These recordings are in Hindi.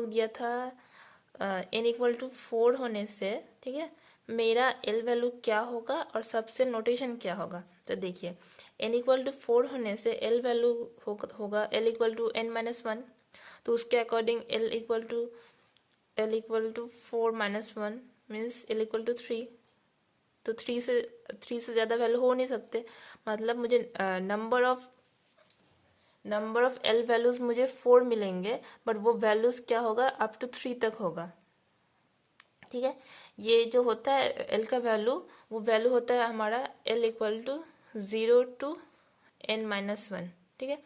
दिया था n इक्वल टू 4 होने से, ठीक है, मेरा l वैल्यू क्या होगा और सबसे नोटेशन क्या होगा। तो देखिए n इक्वल टू 4 होने से l वैल्यू होगा l इक्वल टू n-1, तो उसके according l equal to 4 minus 1 means l equal to 3। तो 3 से ज़्यादा वैल्यू हो नहीं सकते, मतलब मुझे नंबर ऑफ l वैल्यूज मुझे 4 मिलेंगे, बट वो वैल्यूज क्या होगा, अप टू 3 तक होगा। ठीक है, ये जो होता है l का वैल्यू, वो वैल्यू होता है हमारा l equal to 0 to n-1। ठीक है,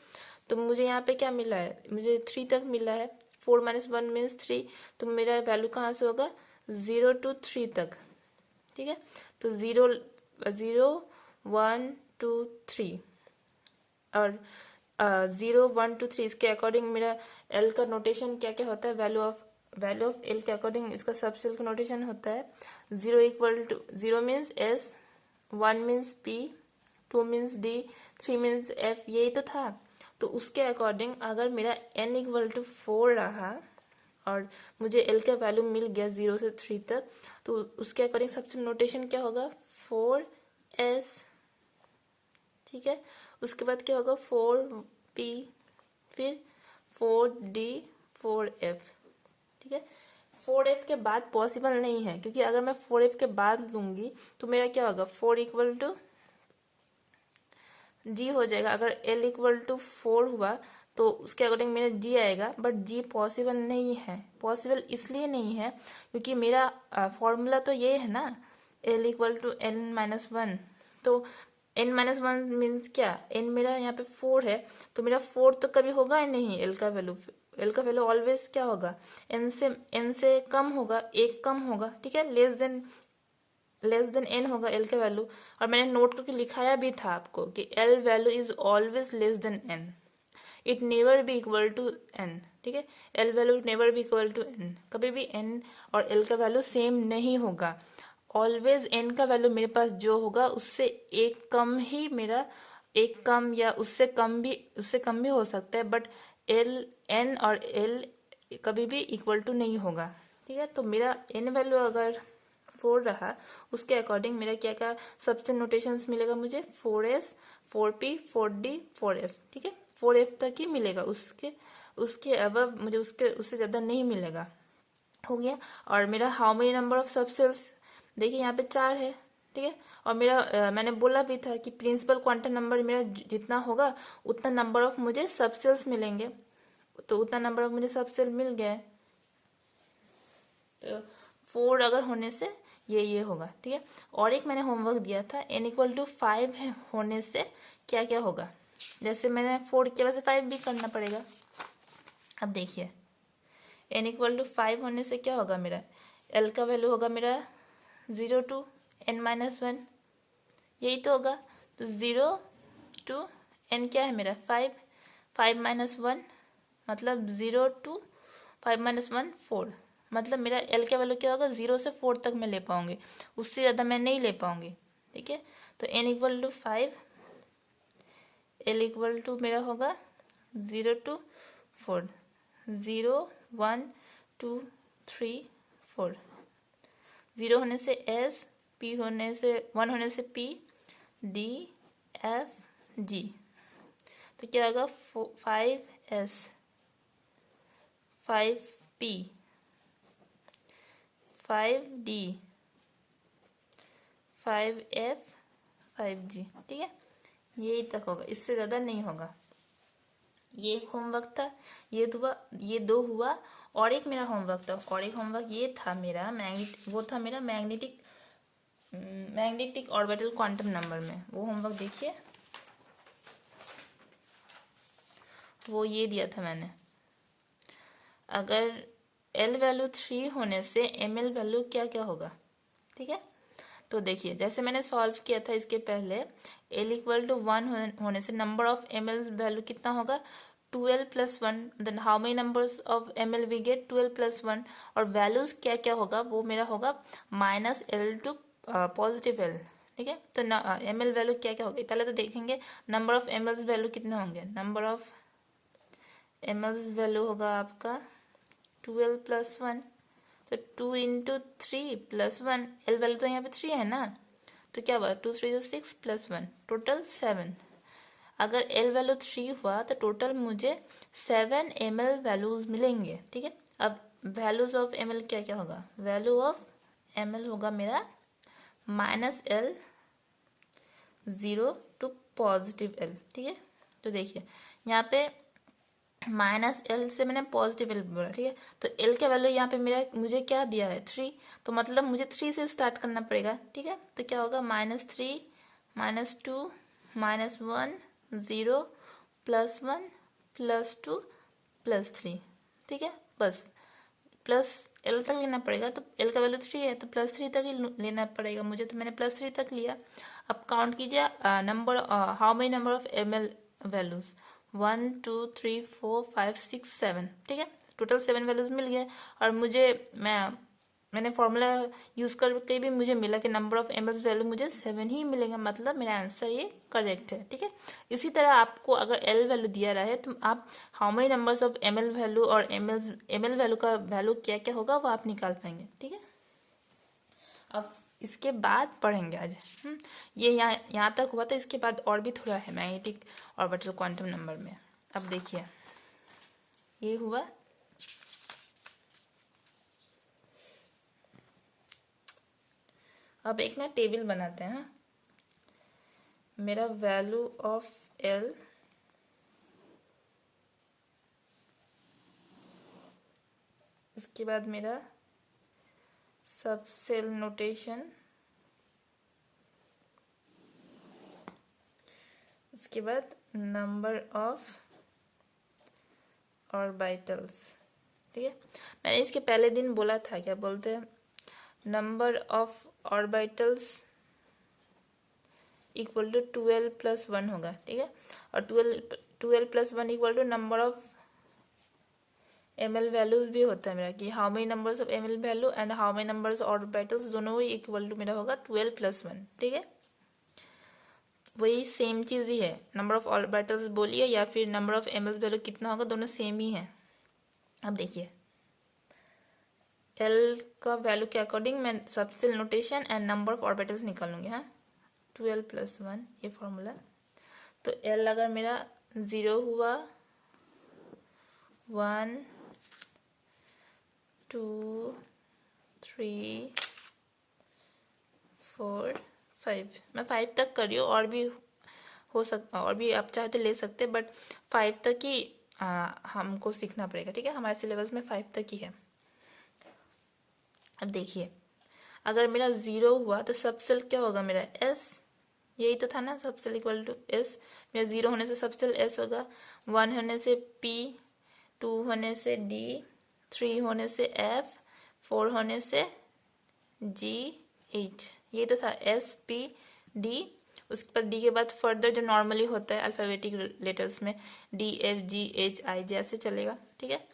तो मुझे यहाँ पे क्या मिला है, मुझे 3 तक मिला है, 4 माइनस 1 मीन्स 3, तो मेरा वैल्यू कहाँ से होगा, 0 टू 3 तक। ठीक है, तो 0 1 2 3 और 0 1 2 3 इसके अकॉर्डिंग मेरा l का नोटेशन क्या क्या होता है, वैल्यू ऑफ l के अकॉर्डिंग इसका सब सेल का नोटेशन होता है 0 equal to 0 means s, 1 means p, 2 means d, 3 means f, यही तो था। तो उसके अकॉर्डिंग अगर मेरा n इक्वल टू 4 रहा और मुझे l का वैल्यू मिल गया 0 से 3 तक, तो उसके अकॉर्डिंग सबसे नोटेशन क्या होगा, 4s। ठीक है, उसके बाद क्या होगा, 4p, फिर 4d, 4f। ठीक है, 4f के बाद पॉसिबल नहीं है, क्योंकि अगर मैं 4f के बाद लूंगी तो मेरा क्या होगा, 4 इक्वल टू g हो जाएगा। अगर l इक्वल टू 4 हुआ तो उसके अकॉर्डिंग मेरा g आएगा, बट g पॉसिबल नहीं है। पॉसिबल इसलिए नहीं है क्योंकि मेरा फॉर्मूला तो ये है ना, l इक्वल टू n-1। तो n-1 मीन्स क्या, n मेरा यहाँ पे 4 है, तो मेरा 4 तो कभी होगा ही नहीं। l का वैल्यू ऑलवेज क्या होगा, n से कम होगा, एक कम होगा। ठीक है, लेस देन n होगा l का वैल्यू। और मैंने नोट करके लिखाया भी था आपको कि l value is always less than n, it never be equal to n। ठीक है, l value never be equal to n, कभी भी n और l का वैल्यू सेम नहीं होगा। ऑलवेज n का वैल्यू मेरे पास जो होगा उससे एक कम ही मेरा, एक कम या उससे कम भी हो सकता है, बट n और l कभी भी इक्वल टू नहीं होगा। ठीक है, तो मेरा n वैल्यू अगर 4 रहा, उसके अकॉर्डिंग मेरा क्या क्या सबसे नोटेशंस मिलेगा, मुझे 4s, 4p, 4d, 4f। ठीक है, 4f तक ही मिलेगा, उसके अबव मुझे उससे ज़्यादा नहीं मिलेगा। हो गया। और मेरा हाउ मेनी नंबर ऑफ सब सेल्स, देखिए यहाँ पे 4 है। ठीक है, और मेरा मैंने बोला भी था कि प्रिंसिपल क्वांटम नंबर मेरा जितना होगा उतना नंबर ऑफ मुझे सब सेल्स मिलेंगे, तो उतना नंबर ऑफ मुझे सब सेल मिल गया। तो 4 अगर होने से ये होगा। ठीक है, और एक मैंने होमवर्क दिया था, n इक्वल टू 5 होने से क्या क्या होगा। जैसे मैंने 4 की वजह से 5 भी करना पड़ेगा। अब देखिए n इक्वल टू 5 होने से क्या होगा, मेरा l का वैल्यू होगा मेरा 0 टू n-1, यही तो होगा। तो 0 टू n क्या है मेरा 5, 5 माइनस 1 मतलब 0 टू 5 माइनस 1 4, मतलब मेरा l का वैल्यू क्या होगा, 0 से 4 तक मैं ले पाऊंगी, उससे ज़्यादा मैं नहीं ले पाऊंगी। ठीक है, तो n equal to 5, l equal to मेरा होगा 0 टू 4, 0 1 2 3 4, 0 होने से s, p होने से 1 होने से p, d f g, तो क्या होगा 5s, 5p, 5d, 5f, 5g। ठीक है, यही तक होगा, इससे ज़्यादा नहीं होगा। ये एक होमवर्क था, ये दो हुआ। और एक मेरा होमवर्क था, और एक होमवर्क ये था मेरा मैग्नेटिक ऑर्बिटल क्वांटम नंबर में। वो होमवर्क देखिए, वो ये दिया था मैंने, अगर l वैल्यू 3 होने से ml वैल्यू क्या क्या होगा। ठीक है, तो देखिए जैसे मैंने सॉल्व किया था इसके पहले, l इक्वल टू 1 होने से नंबर ऑफ ml वैल्यू कितना होगा, 12 plus 1, then how many numbers of ml we get, 12 plus 1। और वैल्यूज क्या क्या होगा, वो मेरा होगा -l टू पॉजिटिव l। ठीक है, तो ml वैल्यू क्या क्या होगी, पहले तो देखेंगे नंबर ऑफ ml वैल्यू कितने होंगे। नंबर ऑफ एमएल्स वैल्यू होगा आपका 12 प्लस 1, तो 2 इंटू 3 प्लस 1, एल वैल्यू तो यहाँ पे 3 है ना, तो क्या हुआ 2 3 6 प्लस 1 टोटल 7। अगर एल वैल्यू 3 हुआ तो टोटल मुझे 7 ml वैल्यूज मिलेंगे। ठीक है, अब वैल्यूज ऑफ ml क्या क्या होगा, वैल्यू ऑफ ml होगा मेरा -L 0 टू पॉजिटिव L। ठीक है, तो देखिए यहाँ पे -L से मैंने पॉजिटिव L बोला। ठीक है, तो L का वैल्यू यहाँ पे मेरा मुझे क्या दिया है 3, तो मतलब मुझे 3 से स्टार्ट करना पड़ेगा। ठीक है, तो क्या होगा -3 -2 -1 0 +1 +2 +3। ठीक है, बस प्लस एल तक लेना पड़ेगा, तो एल का वैल्यू 3 है तो +3 तक ही लेना पड़ेगा मुझे, तो मैंने +3 तक लिया। अब काउंट कीजिए number, how many number of ml values, 1 2 3 4 5 6 7। ठीक है, टोटल 7 वैल्यूज मिल गए। और मैंने फॉर्मूला यूज करके भी मुझे मिला कि नंबर ऑफ ml वैल्यू मुझे 7 ही मिलेगा, मतलब मेरा आंसर ये करेक्ट है। ठीक है, इसी तरह आपको अगर एल वैल्यू दिया रहा है तो आप how many numbers of ml value और ml वैल्यू का वैल्यू क्या क्या होगा वो आप निकाल पाएंगे। ठीक है, अब इसके बाद पढ़ेंगे आज। ये यहाँ तक हुआ था, इसके बाद और भी थोड़ा है मैग्नेटिक ऑर्बिटल क्वांटम नंबर में। अब देखिए ये हुआ, अब एक ना टेबल बनाते हैं। मेरा वैल्यू ऑफ एल उसके बाद मेरा सब सेल नोटेशन, उसके बाद नंबर ऑफ ऑर्बिटल्स। ठीक है, मैंने इसके पहले दिन बोला था, क्या बोलते हैं, number of orbitals equal to 12 + 1 होगा। ठीक है, और 12 + 1 equal to number of ml values भी होता है मेरा, कि how many numbers of ml value and how many numbers of orbitals, दोनों ही इक्वल टू मेरा होगा 12 + 1। ठीक है, वही सेम चीज ही है, नंबर ऑफ ऑर्बिटल्स बोलिए या फिर नंबर ऑफ ml वैल्यू कितना होगा, दोनों सेम ही है। अब देखिए एल का वैल्यू के अकॉर्डिंग मैं subshell notation and number of orbitals निकालूंगी। हाँ, 12 + 1 ये फॉर्मूला, तो एल अगर मेरा 0 हुआ, 1 2 3 4 5, मैं 5 तक कर रही हूँ, और भी हो सकता, और भी आप चाहे तो ले सकते, बट 5 तक ही हमको सीखना पड़ेगा। ठीक है, हमारे सिलेबस में 5 तक ही है। अब देखिए अगर मेरा 0 हुआ तो सबसेल क्या होगा मेरा एस, यही तो था ना, सबसेल इक्वल टू एस। मेरा 0 होने से सबसेल एस होगा, 1 होने से पी, 2 होने से डी, 3 होने से एफ, 4 होने से जी, 8, ये तो था एस पी डी। उसके बाद डी के बाद फर्दर जो नॉर्मली होता है अल्फाबेटिक लेटर्स में D F G H I जैसे चलेगा। ठीक है,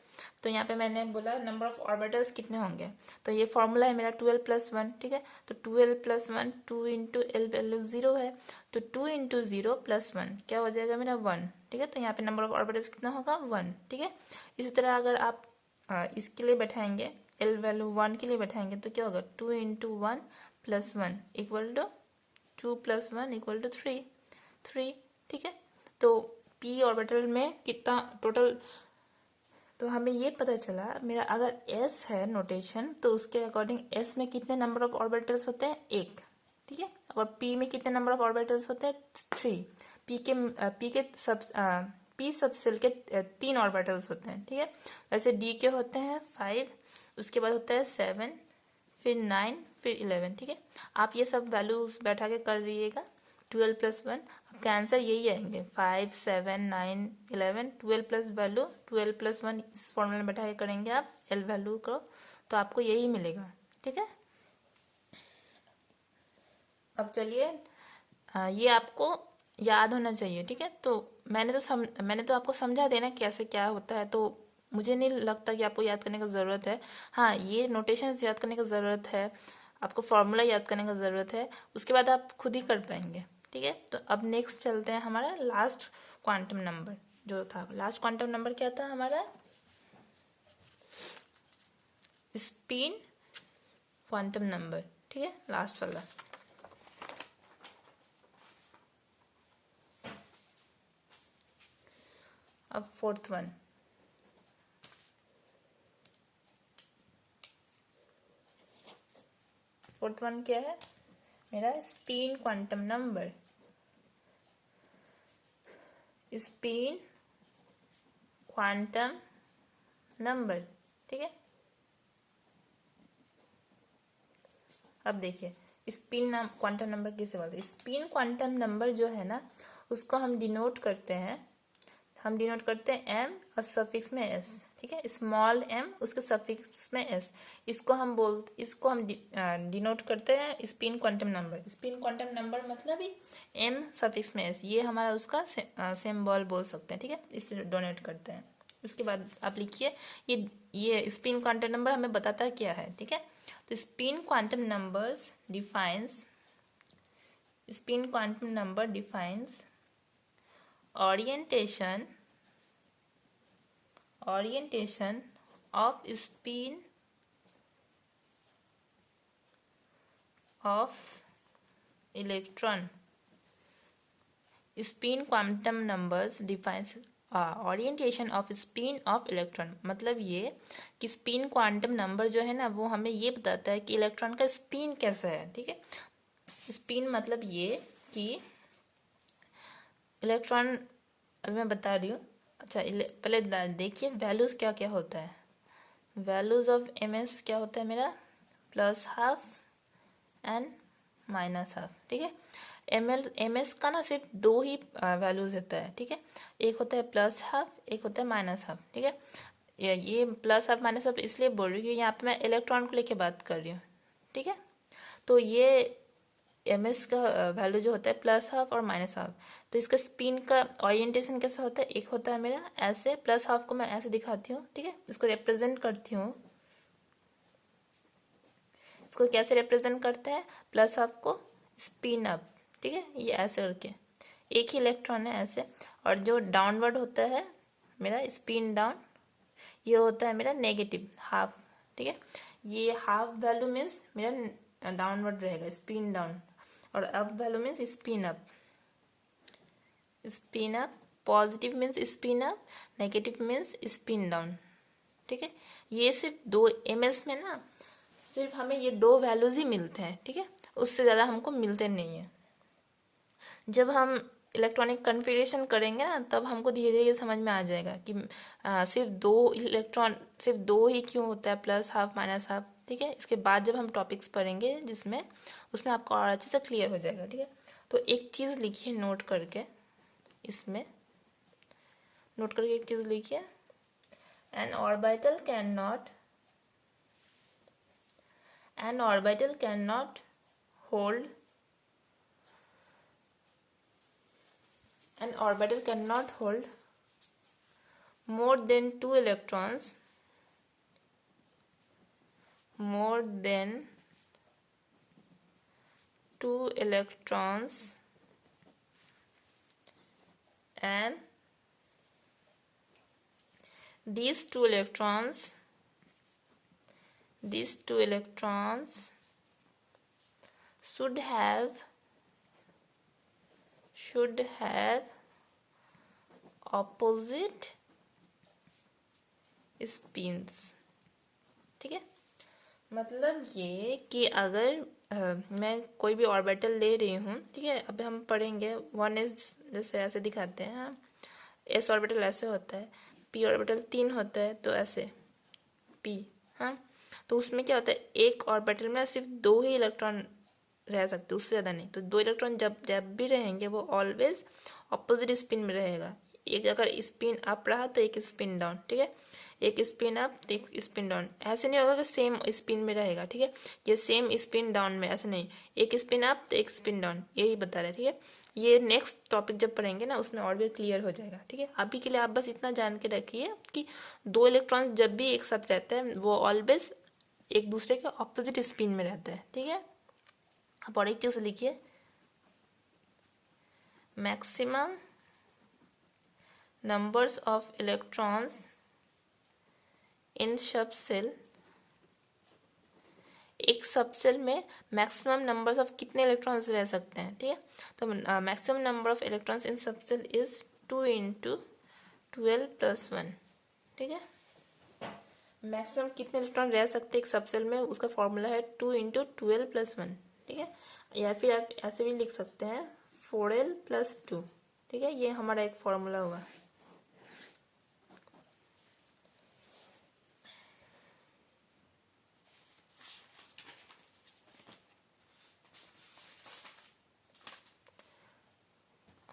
तो यहाँ पे मैंने बोला नंबर ऑफ ऑर्बिटल्स कितने होंगे, तो ये फॉर्मूला है मेरा 12 + 1। ठीक है, तो 12 + 1, 2 इंटू एल वैल्यू 0 है, तो 2 इंटू 0 + 1 क्या हो जाएगा मेरा 1। ठीक है, तो यहाँ पे नंबर ऑफ ऑर्बिटल्स कितना होगा 1। ठीक है, इसी तरह अगर आप इसके लिए बैठाएंगे, एल वैल्यू 1 के लिए बैठाएंगे तो क्या होगा 2 into 1 + 1 equal to 2 + 1 equal to 3। ठीक है, तो पी ऑर्बिटल में कितना टोटल, तो हमें ये पता चला मेरा अगर एस है नोटेशन तो उसके अकॉर्डिंग एस में कितने नंबर ऑफ ऑर्बिटल्स होते हैं 1। ठीक है, और पी में कितने नंबर ऑफ ऑर्बिटल्स होते हैं 3। पी सबसेल के 3 ऑर्बिटल्स होते हैं। ठीक है, वैसे डी के होते हैं 5, उसके बाद होता है 7, फिर 9, फिर 11। ठीक है, आप ये सब वैल्यूज बैठा के कर लीजिएगा। 12 + 1 आपका आंसर यही आएंगे, 5 7 9 11, 12 प्लस वैल्यू 12 + 1 इस फॉर्मूला में बैठा के करेंगे आप एल वैल्यू को, तो आपको यही मिलेगा। ठीक है, अब चलिए ये आपको याद होना चाहिए। ठीक है, तो मैंने तो आपको समझा देना कैसे क्या होता है, तो मुझे नहीं लगता कि आपको याद करने का ज़रूरत है। हाँ, ये नोटेशन याद करने का ज़रूरत है, आपको फॉर्मूला याद करने का ज़रूरत है, उसके बाद आप खुद ही कर पाएंगे। ठीक है, तो अब नेक्स्ट चलते हैं हमारा लास्ट क्वांटम नंबर जो था लास्ट क्वांटम नंबर क्या था हमारा, स्पिन क्वांटम नंबर, ठीक है, लास्ट वाला। अब फोर्थ वन, फोर्थ वन क्या है मेरा, spin quantum number, spin quantum number, ठीक है। अब देखिए स्पिन क्वांटम नंबर किसे बोलते हैं। स्पिन क्वांटम नंबर जो है ना उसको हम डिनोट करते हैं, एम और सफिक्स में एस, ठीक है, स्मॉल एम उसके सफिक्स में एस, इसको हम डिनोट करते हैं spin quantum number. Spin quantum number मतलब ही एम सफिक्स में एस, ये हमारा उसका सिंबल बोल सकते हैं, ठीक है, इससे डोनेट करते हैं। उसके बाद आप लिखिए ये स्पिन क्वांटम नंबर हमें बताता है क्या है, ठीक है। तो spin quantum number defines orientation of spin of electron. Spin quantum numbers defines orientation of spin of electron, मतलब ये कि स्पिन क्वांटम नंबर जो है ना वो हमें ये बताता है कि इलेक्ट्रॉन का स्पिन कैसा है, ठीक है। स्पिन मतलब ये कि इलेक्ट्रॉन, अभी मैं बता रही हूँ। अच्छा पहले देखिए वैल्यूज क्या क्या होता है। वैल्यूज ऑफ एम एस क्या होता है मेरा, plus half and minus half, ठीक है। एम एस का ना सिर्फ दो ही वैल्यूज होता है, ठीक है, एक होता है प्लस हाफ, एक होता है माइनस हाफ, ठीक है। ये प्लस हाफ माइनस हाफ इसलिए बोल रही हूँ कि यहाँ पे मैं इलेक्ट्रॉन को लेके बात कर रही हूँ, ठीक है। तो ये एम एस का वैल्यू जो होता है प्लस हाफ और माइनस हाफ, तो इसका स्पिन का ओरिएंटेशन कैसा होता है, एक होता है मेरा ऐसे, प्लस हाफ को मैं ऐसे दिखाती हूँ, ठीक है, इसको रिप्रेजेंट करती हूँ। इसको कैसे रिप्रेजेंट करते हैं, प्लस हाफ को स्पिन अप, ठीक है, ये ऐसे करके एक ही इलेक्ट्रॉन है ऐसे, और जो डाउनवर्ड होता है मेरा स्पिन डाउन, ये होता है मेरा नेगेटिव हाफ, ठीक है। ये हाफ वैल्यू मीन्स मेरा डाउनवर्ड रहेगा, स्पिन डाउन, और up value means spin up. Positive means spin up, negative means spin down, ठीक है। ये सिर्फ दो एम एस में ना सिर्फ हमें ये दो वैल्यूज ही मिलते हैं, ठीक है, उससे ज़्यादा हमको मिलते नहीं है। जब हम इलेक्ट्रॉनिक कन्फिग्रेशन करेंगे ना तब हमको धीरे धीरे समझ में आ जाएगा कि सिर्फ दो ही क्यों होता है, प्लस हाफ माइनस हाफ, ठीक है। इसके बाद जब हम टॉपिक्स पढ़ेंगे जिसमें उसमें आपको और अच्छे से क्लियर हो जाएगा, ठीक है। तो एक चीज़ लिखिए नोट करके, इसमें नोट करके एक चीज़ लिखिए, N orbital can not hold an orbital cannot hold more than two electrons and these two electrons should have opposite spins, ठीक है। मतलब ये कि अगर मैं कोई भी ऑर्बिटल ले रही हूँ, ठीक है, अब हम पढ़ेंगे वन एस, जैसे ऐसे दिखाते हैं, हाँ, एस ऑर्बिटल ऐसे होता है, पी ऑर्बिटल 3 होता है, तो ऐसे पी, हाँ, तो उसमें क्या होता है एक ऑर्बिटल में सिर्फ 2 ही इलेक्ट्रॉन रह सकते, उससे ज़्यादा नहीं। तो 2 इलेक्ट्रॉन जब भी रहेंगे वो ऑलवेज ऑपोजिट स्पिन में रहेगा। एक अगर स्पिन अप रहा तो एक स्पिन डाउन, ठीक है, एक स्पिन अप तो एक स्पिन डाउन, ऐसे नहीं होगा कि सेम स्पिन में रहेगा, ठीक है, ये सेम स्पिन डाउन में, ऐसे नहीं, एक स्पिन अप तो एक स्पिन डाउन, यही बता रहे, ठीक है। ये नेक्स्ट टॉपिक जब पढ़ेंगे ना उसमें और भी क्लियर हो जाएगा, ठीक है। अभी के लिए आप बस इतना जान के रखिए कि 2 इलेक्ट्रॉन जब भी एक साथ रहते हैं वो ऑलवेज एक दूसरे के ऑपोजिट स्पिन में रहते हैं, ठीक है। अब और एक चीज़ लिखिए, maximum numbers of electrons in सब सेल, एक सब सेल में मैक्सिमम नंबर्स ऑफ कितने इलेक्ट्रॉन्स रह सकते हैं, ठीक है। तो maximum number of electrons in सब सेल इज 2 × 12 + 1, ठीक है। मैक्सिमम कितने इलेक्ट्रॉन रह सकते हैं एक सब सेल में, उसका फॉर्मूला है 2 × 12 + 1, ठीक है। या फिर आप ऐसे भी लिख सकते हैं 4l + 2, ठीक है। ये हमारा एक फॉर्मूला हुआ।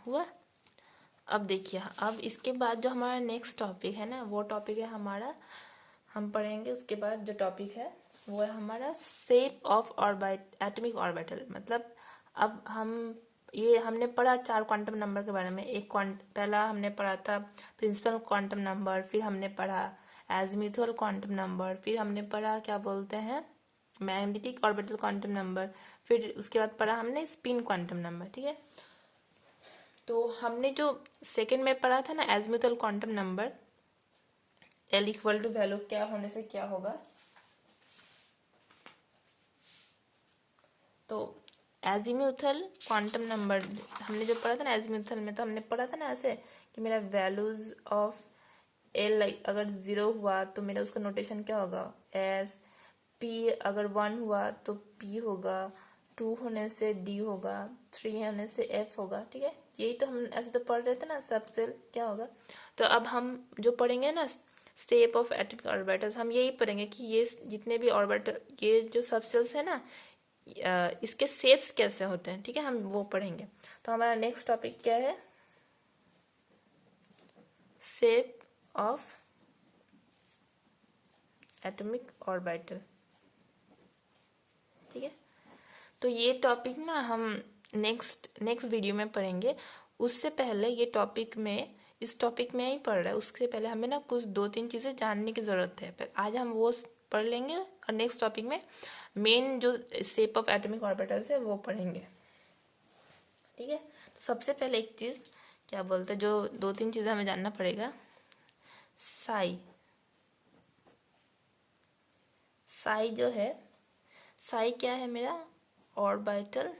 हुआ। अब देखिए, अब इसके बाद जो हमारा नेक्स्ट टॉपिक है ना, वो टॉपिक है हमारा, हम पढ़ेंगे उसके बाद जो टॉपिक है वो है हमारा शेप ऑफ एटॉमिक ऑर्बिटल। मतलब अब ये हमने पढ़ा 4 क्वांटम नंबर के बारे में। पहला हमने पढ़ा था प्रिंसिपल क्वांटम नंबर, फिर हमने पढ़ा एजीमुथल क्वांटम नंबर, फिर हमने पढ़ा क्या बोलते हैं मैग्नेटिक ऑर्बिटल क्वांटम नंबर, फिर उसके बाद पढ़ा हमने स्पिन क्वांटम नंबर, ठीक है। तो हमने जो सेकंड में पढ़ा था ना azimuthal quantum number, L = value क्या होने से क्या होगा, तो एजीमुथल क्वांटम नंबर हमने जो पढ़ा था ना एजीमुथल में, तो हमने पढ़ा था ना ऐसे कि मेरा वैल्यूज ऑफ L अगर 0 हुआ तो मेरा उसका नोटेशन क्या होगा S, P अगर 1 हुआ तो P होगा, 2 होने से D होगा, 3 होने से F होगा, ठीक है। यही तो हम ऐसे तो पढ़ रहे थे ना सब सेल क्या होगा। तो अब हम जो पढ़ेंगे ना शेप ऑफ एटॉमिक ऑर्बिटल्स, हम यही पढ़ेंगे कि ये जितने भी ऑर्बिटल, ये जो सब सेल्स है ना, इसके शेप्स कैसे होते हैं, ठीक है, हम वो पढ़ेंगे। तो हमारा नेक्स्ट टॉपिक क्या है, शेप ऑफ एटॉमिक ऑर्बिटल, ठीक है। तो ये टॉपिक ना हम नेक्स्ट वीडियो में पढ़ेंगे। उससे पहले इस टॉपिक में ही पढ़ रहा है, उससे पहले हमें ना कुछ 2-3 चीज़ें जानने की ज़रूरत है। पर आज हम वो पढ़ लेंगे और नेक्स्ट टॉपिक में मेन जो शेप ऑफ एटॉमिक ऑर्बिटल्स है वो पढ़ेंगे, ठीक है। तो सबसे पहले एक चीज़ क्या बोलते हैं, जो 2-3 चीज़ें हमें जानना पड़ेगा। साई जो है, साई क्या है मेरा ऑर्बिटल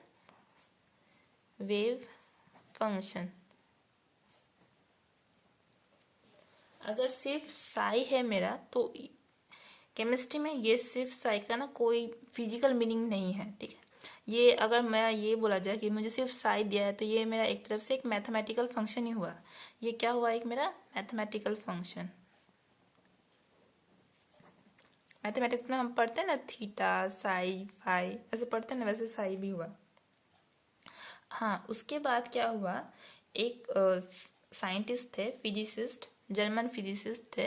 वेव फंक्शन। अगर सिर्फ साई है मेरा तो केमिस्ट्री में ये सिर्फ साई का ना कोई फिजिकल मीनिंग नहीं है, ठीक है। ये अगर मैं ये बोला जाए कि मुझे सिर्फ साई दिया है तो ये मेरा एक तरफ से एक मैथमेटिकल फंक्शन ही हुआ। ये क्या हुआ, एक मेरा मैथमेटिकल फंक्शन। मैथमेटिक्स में हम पढ़ते हैं ना थीटा साई फाई ऐसे पढ़ते हैं ना, वैसे साई भी हुआ। हाँ, उसके बाद क्या हुआ, एक साइंटिस्ट थे, फिजिसिस्ट, जर्मन फिजिसिस्ट थे,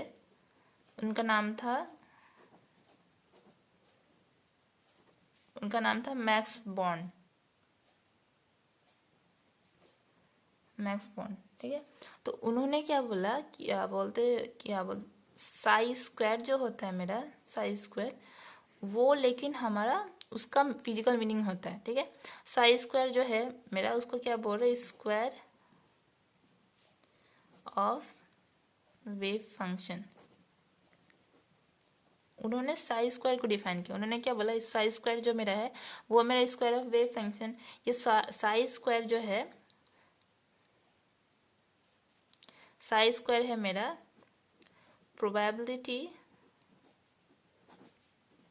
उनका नाम था मैक्स बॉर्न, ठीक है। तो उन्होंने क्या बोला, क्या बोल साई स्क्वायर जो होता है मेरा, साई स्क्वायर वो, लेकिन हमारा उसका फिजिकल मीनिंग होता है, ठीक है। साई स्क्वायर जो है मेरा, उसको क्या बोल रहे, स्क्वायर ऑफ वेव फंक्शन। उन्होंने साई स्क्वायर को डिफाइन किया। उन्होंने क्या बोला, साई स्क्वायर जो मेरा है वो मेरा स्क्वायर ऑफ वेव फंक्शन। ये साई स्क्वायर जो है, साई स्क्वायर है मेरा probability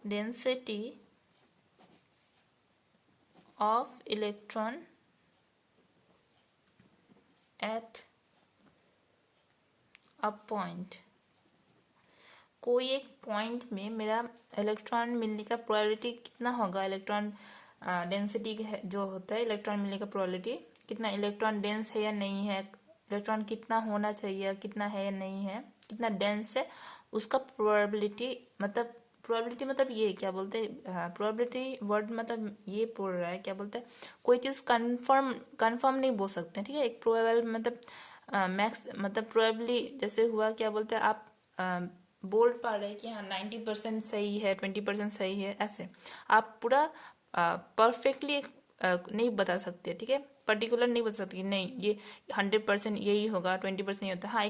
density of electron at a point. कोई एक पॉइंट में मेरा इलेक्ट्रॉन मिलने का प्रोबेबिलिटी कितना होगा, इलेक्ट्रॉन डेंसिटी जो होता है, इलेक्ट्रॉन मिलने का प्रोबेबिलिटी कितना, इलेक्ट्रॉन डेंस है या नहीं है, इलेक्ट्रॉन कितना होना चाहिए, कितना है या नहीं है, कितना डेंस है, उसका प्रोबेबिलिटी मतलब ये क्या बोलते हैं, प्रोबेबिलिटी वर्ड मतलब ये बोल रहा है, क्या बोलते हैं, कोई चीज़ कंफर्म नहीं बोल सकते, ठीक है। एक प्रोबेबल मतलब मैक्स मतलब प्रोबेबली जैसे हुआ, क्या बोलते हैं आप बोल पा रहे हैं कि हाँ 90% सही है, 20% सही है, ऐसे आप पूरा परफेक्टली नहीं बता सकते, ठीक है। पर्टिकुलर नहीं बता सकती नहीं ये 100% यही होगा, 20% ये होता है। हाँ,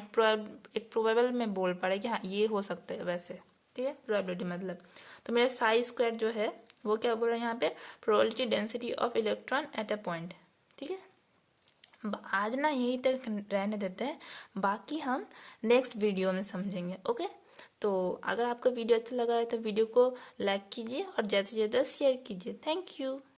एक प्रोबेबल में बोल पा रहे कि हाँ ये हो सकता है वैसे, ठीक है, प्रोबेबिलिटी मतलब। तो मेरा साई स्क्वायर जो है वो क्या बोल रहा है यहाँ पे, probability density of electron at a point, ठीक है। आज ना यहीं तक रहने देते हैं, बाकी हम नेक्स्ट वीडियो में समझेंगे, ओके। तो अगर आपको वीडियो अच्छा लगा है तो वीडियो को लाइक कीजिए और ज़्यादा से ज़्यादा शेयर कीजिए। Thank you.